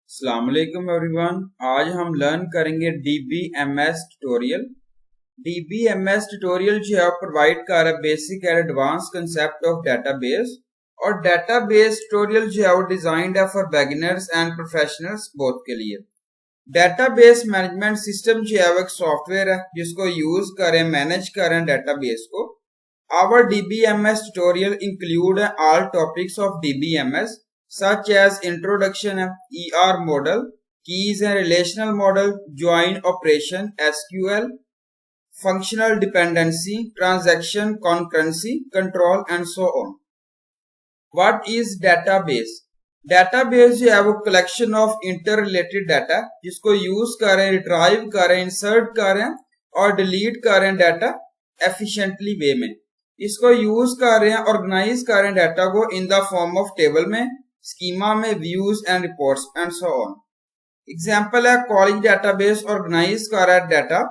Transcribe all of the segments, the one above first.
अस्सलाम वालेकुम एवरीवन। आज हम लर्न करेंगे DBMS ट्यूटोरियल। DBMS ट्यूटोरियल जो है प्रोवाइड कर रहा है basic and advance concept of database, और डेटाबेस ट्यूटोरियल जो है वो डिजाइंड है for beginners and professionals both के लिए। डेटाबेस मैनेजमेंट सिस्टम जो है वो एक सॉफ्टवेयर है जिसको यूज करें मैनेज करें डेटाबेस को। Our DBMS tutorial include all topics of DBMS such as introduction, ER model, keys and relational model, join operation, SQL, functional dependency, transaction, concurrency, control and so on. What is database? Database जो है वो collection of interrelated data जिसको use करें, retrieve करें, insert करें और delete करें data efficiently way में। इसको यूज कर रहे हैं ऑर्गेनाइज कर रहे हैं डाटा को in the form of table में, स्कीमा में, views and reports and so on. Example है कॉलेज डेटाबेस ऑर्गेनाइज कर रहा है data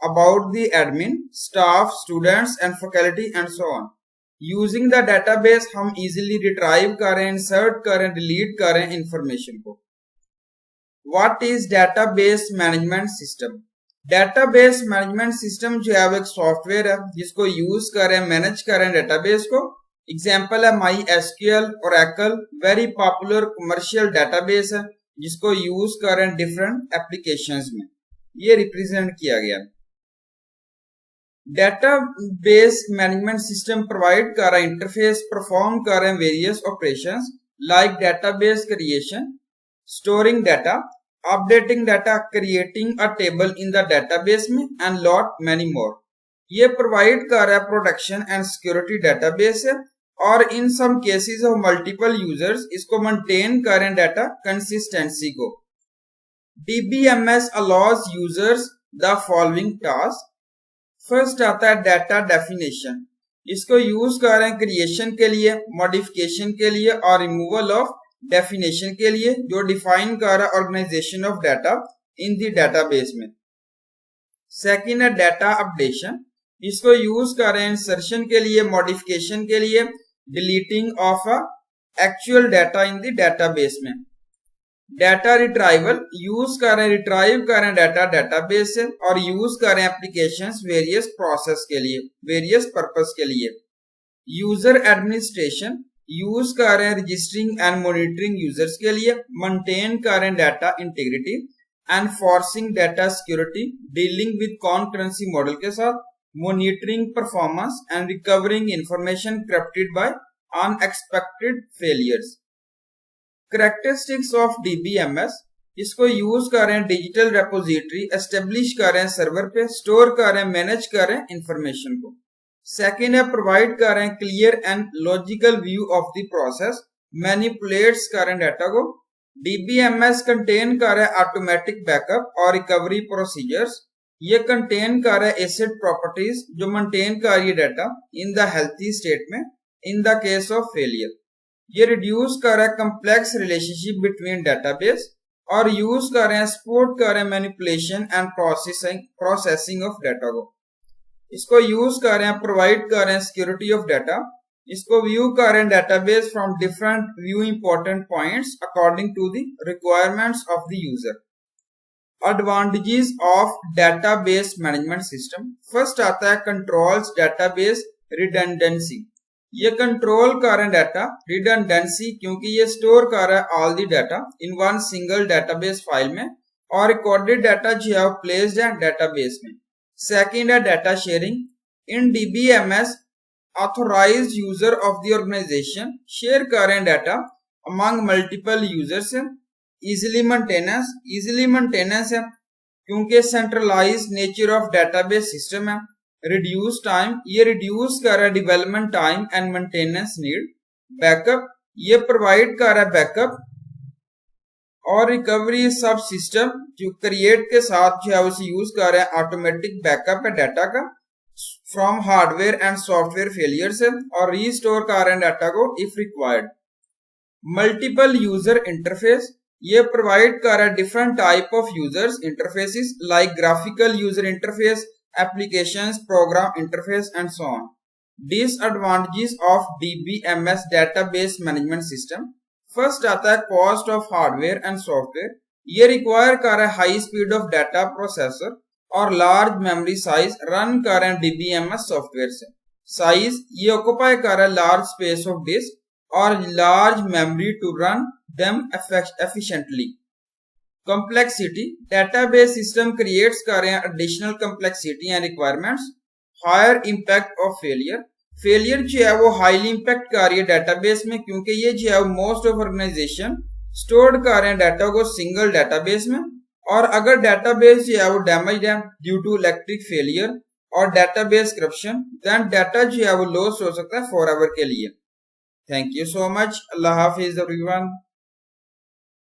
about the admin, staff, students and faculty and so on. Using the database हम easily retrieve करें, insert करें, delete करें इंफॉर्मेशन को। What is database management system? Database management system जो है वो एक सॉफ्टवेयर है जिसको यूज करें मैनेज करें डेटाबेस को। एग्जांपल है MySQL, Oracle, very popular commercial database है जिसको यूज करें डिफरेंट एप्लीकेशंस में। ये रिप्रेजेंट किया गया। डेटाबेस मैनेजमेंट सिस्टम प्रोवाइड कर रहा है इंटरफेस, परफॉर्म कर रहे हैं various operations like database creation, storing data, updating data, creating a table in the database में एंड लॉट मैनी मोर। ये प्रोवाइड कर रहा है प्रोटेक्शन एंड सिक्योरिटी डेटाबेस है, और in some cases of multiple users इसको मेंटेन करें data consistency को। DBMS allows users the following tasks। First आता है डाटा डेफिनेशन। इसको यूज कर रहे हैं क्रिएशन के लिए, मॉडिफिकेशन के लिए और रिमूवल ऑफ डेफिनेशन के लिए, जो डिफाइन कर रहा है organisation of data in the database में। सेकंड है डाटा अपडेशन। इसको यूज कर रहे हैं इंसर्शन के लिए, मॉडिफिकेशन के लिए, deleting of actual data in the database में। डाटा रिट्राइवल, यूज कर रहे हैं रिट्राइव कर रहे हैं डाटा डेटाबेस से और यूज कर रहे हैं एप्लीकेशंस वेरियस प्रोसेस के लिए, वेरियस पर्पस के लिए। यूजर एडमिनिस्ट्रेशन, यूज कर रहे हैं रजिस्टरिंग एंड मॉनिटरिंग यूजर्स के लिए, मेंटेन कर रहे हैं data integrity, enforcing data security, dealing with concurrency model के साथ, monitoring performance and recovering information corrupted by unexpected failures. Characteristics of DBMS, इसको यूज कर रहे हैं डिजिटल रेपोजिटरी एस्टेब्लिश कर रहे हैं सर्वर पे, स्टोर कर रहे हैं, मैनेज कर रहे हैं इंफॉर्मेशन को। सेकेंड है प्रोवाइड कर रहे हैं clear and logical view of the process, manipulates कर रहे हैं डाटा को। DBMS कंटेन कर रहा है ऑटोमेटिक बैकअप और रिकवरी प्रोसीजर्स। ये कंटेन कर रहा है एसेट प्रॉपर्टीज जो मेंटेन कर रही है data in the healthy state में in the case of failure. ये रिड्यूस कर रहा है कम्प्लेक्स रिलेशनशिप बिटवीन डेटाबेस, और यूज कर रहे हैं सपोर्ट कर रहे हैं manipulation and processing of data को। इसको यूज कर रहे हैं प्रोवाइड कर रहे हैं सिक्योरिटी ऑफ डाटा। इसको व्यू कर रहे हैं database from different view important points according to the requirements of the user. Advantages of database management system. First आता है कंट्रोल्स डेटाबेस रिडंडेंसी। ये कंट्रोल कर रहे हैं डाटा रिडंडेंसी क्योंकि ये स्टोर कर रहा है all the data in one single database file में, और रिकॉर्डेड डाटा जो है प्लेस्ड है डेटाबेस में। सेकेंड है data sharing. In DBMS authorised user of the organisation share कर रहे हैं डाटा अमंग मल्टीपल यूजर्स है। इजीली मेंटेनेंस है क्योंकि centralised nature of database system है। रिड्यूस टाइम, ये रिड्यूस कर रहा है development time and maintenance need. Backup, ये प्रोवाइड कर रहा है बैकअप और रिकवरी सब सिस्टम जो क्रिएट के साथ जो है उसे यूज कर रहे हैं ऑटोमेटिक बैकअप है डाटा का from hardware and software failure से, और रीस्टोर कर रहे हैं डाटा को if required. Multiple user interface, ये प्रोवाइड कर रहा है different type of users interfaces like graphical user interface, applications, program interface and so on. Disadvantages of DBMS database management system. First आता है cost of hardware and software. ये require कर रहा है high speed of data processor और large memory size run कर रहे हैं DBMS सॉफ्टवेयर से। साइज ये ऑक्यूपाई कर रहा है लार्ज स्पेस ऑफ डिस्क और large memory to run them efficiently. Complexity database system creates कर रहे हैं additional complexity and requirements. Higher impact of failure जो है वो हाईली इम्पैक्ट कर रही है डेटाबेस में, क्योंकि ये जो है मोस्ट ऑफ ऑर्गेनाइजेशन स्टोर कर रहे हैं डाटा को सिंगल डेटाबेस में, और अगर डेटाबेस जो है वो डैमेज है ड्यू टू इलेक्ट्रिक फेलियर और डेटाबेस करप्शन, देन डाटा जो है वो लॉस हो सकता है फॉर एवर के लिए। Thank you so much. Allah Hafiz everyone.